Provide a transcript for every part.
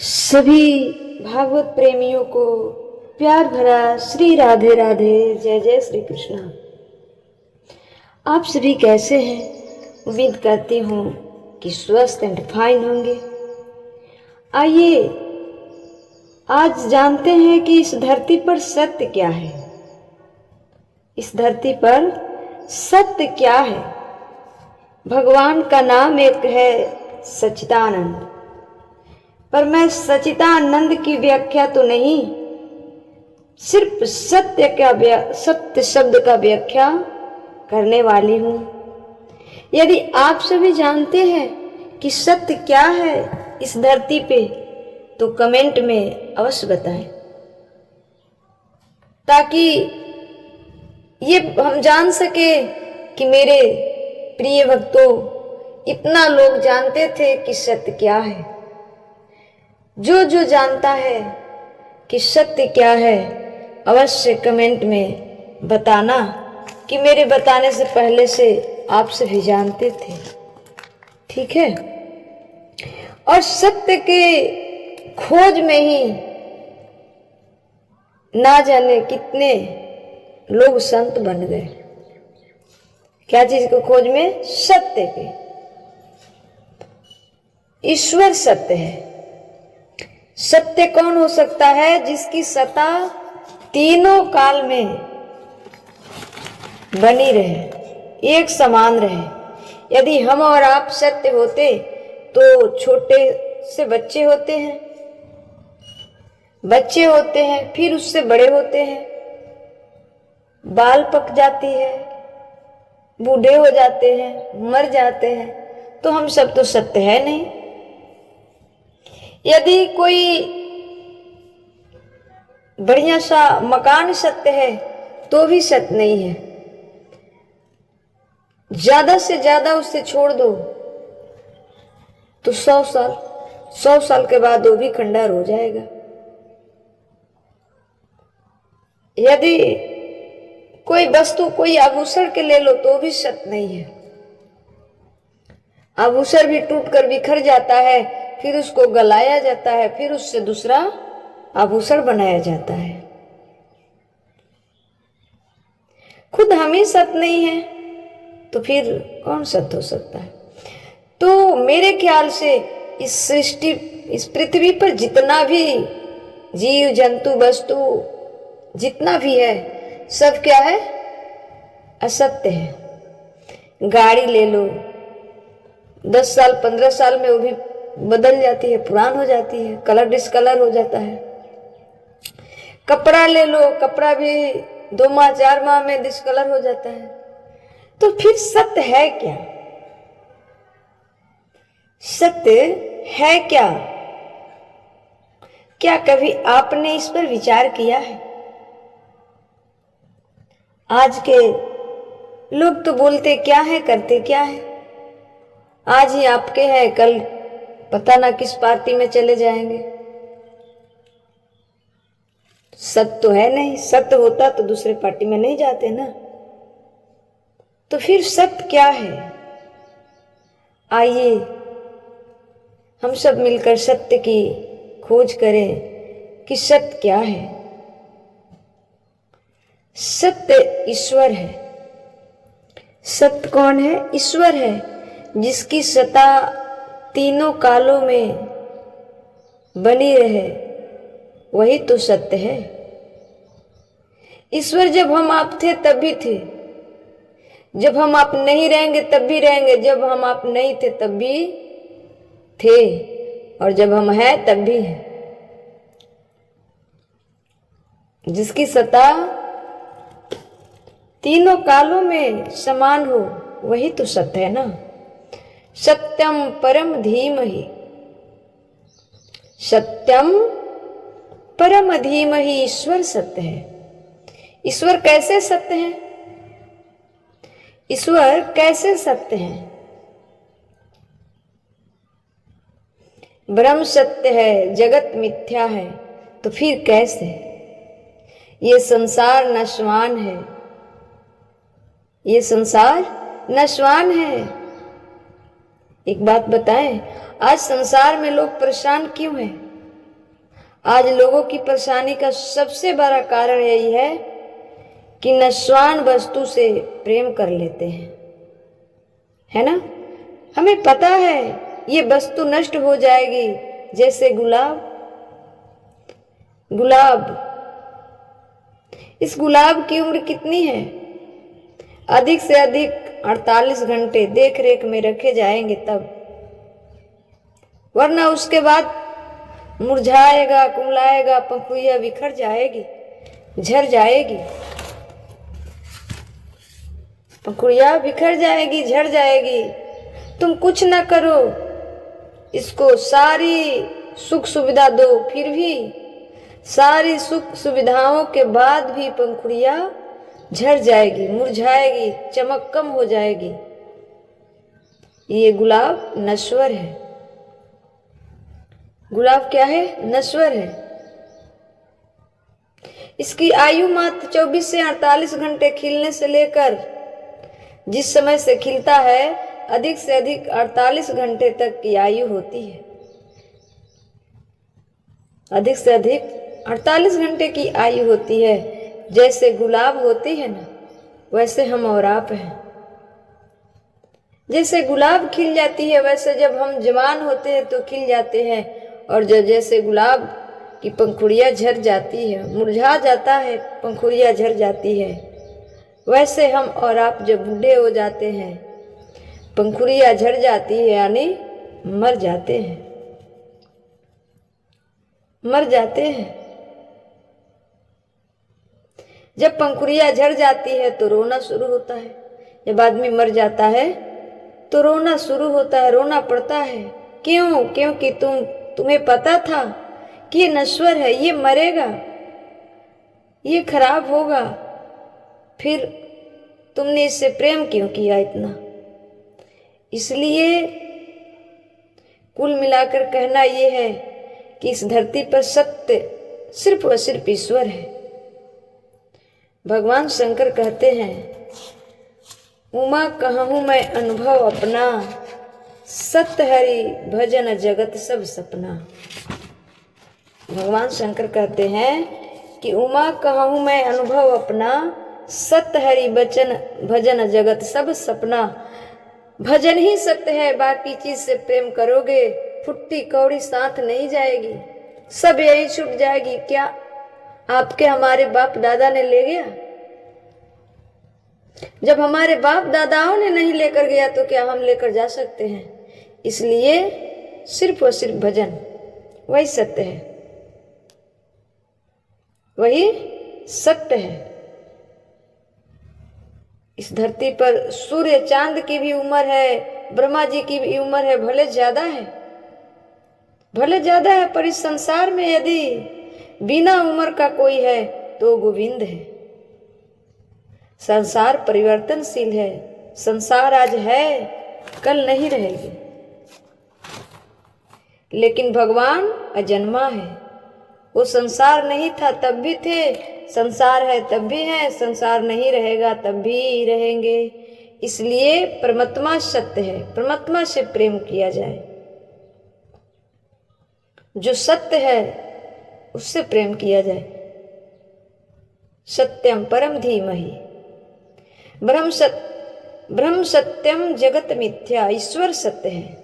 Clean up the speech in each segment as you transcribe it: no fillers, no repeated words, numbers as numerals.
सभी भागवत प्रेमियों को प्यार भरा श्री राधे राधे, जय जय श्री कृष्णा। आप सभी कैसे हैं? उम्मीद करती हूँ कि स्वस्थ एंड फाइन होंगे। आइए आज जानते हैं कि इस धरती पर सत्य क्या है। इस धरती पर सत्य क्या है? भगवान का नाम एक है सच्चिदानंद, पर मैं सच्चिदानंद की व्याख्या तो नहीं, सिर्फ सत्य शब्द का व्याख्या करने वाली हूँ। यदि आप सभी जानते हैं कि सत्य क्या है इस धरती पे, तो कमेंट में अवश्य बताएं, ताकि ये हम जान सके कि मेरे प्रिय भक्तों, इतना लोग जानते थे कि सत्य क्या है। जो जो जानता है कि सत्य क्या है, अवश्य कमेंट में बताना कि मेरे बताने से पहले से आप सभी जानते थे। ठीक है? और सत्य के खोज में ही ना जाने कितने लोग संत बन गए। क्या चीज को खोज में? सत्य के। ईश्वर सत्य है। सत्य कौन हो सकता है? जिसकी सत्ता तीनों काल में बनी रहे, एक समान रहे। यदि हम और आप सत्य होते तो छोटे से बच्चे होते हैं, फिर उससे बड़े होते हैं, बाल पक जाती है, बूढ़े हो जाते हैं, मर जाते हैं, तो हम सब तो सत्य है नहीं। यदि कोई बढ़िया सा मकान सत्य है तो भी सत्य नहीं है। ज्यादा से ज्यादा उससे छोड़ दो तो 100 साल के बाद वो भी खंडहर हो जाएगा। यदि कोई वस्तु, कोई आभूषण के ले लो तो भी सत्य नहीं है। आभूषण भी टूटकर बिखर जाता है, फिर उसको गलाया जाता है, फिर उससे दूसरा आभूषण बनाया जाता है। खुद हम ही सत्य नहीं है तो फिर कौन सत्य हो सकता है? तो मेरे ख्याल से इस सृष्टि, इस पृथ्वी पर जितना भी जीव जंतु वस्तु जितना भी है, सब क्या है? असत्य है। गाड़ी ले लो, 10 साल 15 साल में वो भी बदल जाती है, पुरान हो जाती है, कलर डिस्कलर हो जाता है। कपड़ा ले लो, कपड़ा भी 2 माह 4 माह में डिस्कलर हो जाता है। तो फिर सत्य है क्या? सत्य है क्या? क्या कभी आपने इस पर विचार किया है? आज के लोग तो बोलते क्या है, करते क्या है। आज ही आपके हैं, कल पता ना किस पार्टी में चले जाएंगे। सत्य तो है नहीं। सत्य होता तो दूसरे पार्टी में नहीं जाते ना। तो फिर सत्य क्या है? आइए हम सब मिलकर सत्य की खोज करें कि सत्य क्या है। सत्य ईश्वर है। सत्य कौन है? ईश्वर है, जिसकी सत्ता तीनों कालों में बनी रहे, वही तो सत्य है। ईश्वर जब हम आप थे तब भी थे, जब हम आप नहीं रहेंगे तब भी रहेंगे, जब हम आप नहीं थे तब भी थे, और जब हम हैं तब भी हैं। जिसकी सत्ता तीनों कालों में समान हो, वही तो सत्य है ना। सत्यम परम धीमहि, सत्यम परम धीमहि, ईश्वर सत्य है। ईश्वर कैसे सत्य है? ईश्वर कैसे सत्य है? ब्रह्म सत्य है, जगत मिथ्या है, तो फिर कैसे? ये संसार नश्वान है, ये संसार नश्वान है। एक बात बताएं, आज संसार में लोग परेशान क्यों हैं? आज लोगों की परेशानी का सबसे बड़ा कारण यही है कि नश्वान वस्तु से प्रेम कर लेते हैं, है ना। हमें पता है ये वस्तु नष्ट हो जाएगी, जैसे गुलाब। इस गुलाब की उम्र कितनी है? अधिक से अधिक 48 घंटे देख रेख में रखे जाएंगे तब, वरना उसके बाद मुरझाएगा, कुमलाएगा, पंखुड़ियां बिखर जाएगी, झड़ जाएगी। पंखुड़ियां बिखर जाएगी, झड़ जाएगी। तुम कुछ ना करो, इसको सारी सुख सुविधा दो, फिर भी सारी सुख सुविधाओं के बाद भी पंखुड़ियां झड़ जाएगी, मुरझाएगी, चमक कम हो जाएगी। ये गुलाब नश्वर है। गुलाब क्या है? नश्वर है। इसकी आयु मात्र 24 से 48 घंटे खिलने से लेकर जिस समय से खिलता है, अधिक से अधिक 48 घंटे तक की आयु होती है। अधिक से अधिक 48 घंटे की आयु होती है। जैसे गुलाब होती है ना, वैसे हम और आप हैं। जैसे गुलाब खिल जाती है, वैसे जब हम जवान होते हैं तो खिल जाते हैं, और जैसे गुलाब की पंखुड़ियां झड़ जाती है, मुरझा जाता है, पंखुड़ियां झड़ जाती है, वैसे हम और आप जब बूढ़े हो जाते हैं, पंखुड़ियां झड़ जाती है, यानी मर जाते हैं। मर जाते हैं। जब पंखुड़ियां झड़ जाती है तो रोना शुरू होता है। जब आदमी मर जाता है तो रोना शुरू होता है, रोना पड़ता है। क्यों? क्योंकि तुम्हें पता था कि ये नश्वर है, ये मरेगा, ये खराब होगा, फिर तुमने इससे प्रेम क्यों किया इतना? इसलिए कुल मिलाकर कहना यह है कि इस धरती पर सत्य सिर्फ और सिर्फ ईश्वर है। भगवान शंकर कहते हैं, उमा कहूँ मैं अनुभव अपना, सत्य हरि भजन जगत सब सपना। भगवान शंकर कहते हैं कि उमा कहूँ मैं अनुभव अपना, सत्य हरि भजन जगत सब सपना। भजन ही सत्य है, बाकी चीज से प्रेम करोगे फुट्टी कौड़ी साथ नहीं जाएगी, सब यही छूट जाएगी। क्या आपके हमारे बाप दादा ने ले गया? जब हमारे बाप दादाओं ने नहीं लेकर गया तो क्या हम लेकर जा सकते हैं? इसलिए सिर्फ और सिर्फ भजन वही सत्य है, वही सत्य है। इस धरती पर सूर्य चांद की भी उम्र है, ब्रह्मा जी की भी उम्र है, भले ज्यादा है, भले ज्यादा है, पर इस संसार में यदि बिना उम्र का कोई है तो गोविंद है। संसार परिवर्तनशील है, संसार आज है, कल नहीं रहेगी, लेकिन भगवान अजन्मा है। वो संसार नहीं था तब भी थे, संसार है तब भी है, संसार नहीं रहेगा तब भी रहेंगे। इसलिए परमात्मा सत्य है, परमात्मा से प्रेम किया जाए। जो सत्य है उससे प्रेम किया जाए। सत्यम परम धीमहि ब्रह्म सत्यम जगत मिथ्या। ईश्वर सत्य है,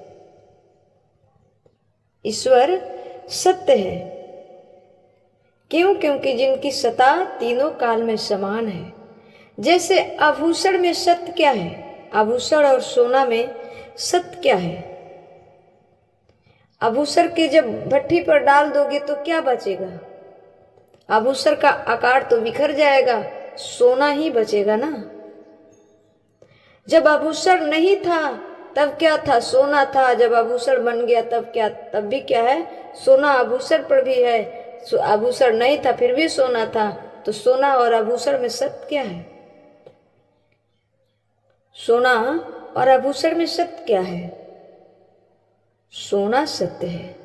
ईश्वर सत्य है। क्यों? क्योंकि जिनकी सत्ता तीनों काल में समान है। जैसे आभूषण में सत्य क्या है? आभूषण और सोना में सत्य क्या है? आभूषण के जब भट्टी पर डाल दोगे तो क्या बचेगा? आभूषण का आकार तो बिखर जाएगा, सोना ही बचेगा ना। जब आभूषण नहीं था तब क्या था? सोना था। जब आभूषण बन गया तब क्या? तब भी क्या है? सोना आभूषण पर भी है। आभूषण नहीं था फिर भी सोना था। तो सोना और आभूषण में सत्य क्या है? सोना और आभूषण में सत्य क्या है? सोना सत्य है,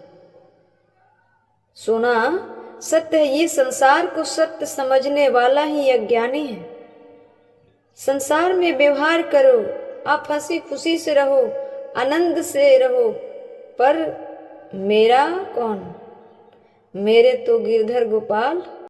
सोना सत्य है। ये संसार को सत्य समझने वाला ही अज्ञानी है। संसार में व्यवहार करो, आप हंसी खुशी से रहो, आनंद से रहो, पर मेरा कौन? मेरे तो गिरधर गोपाल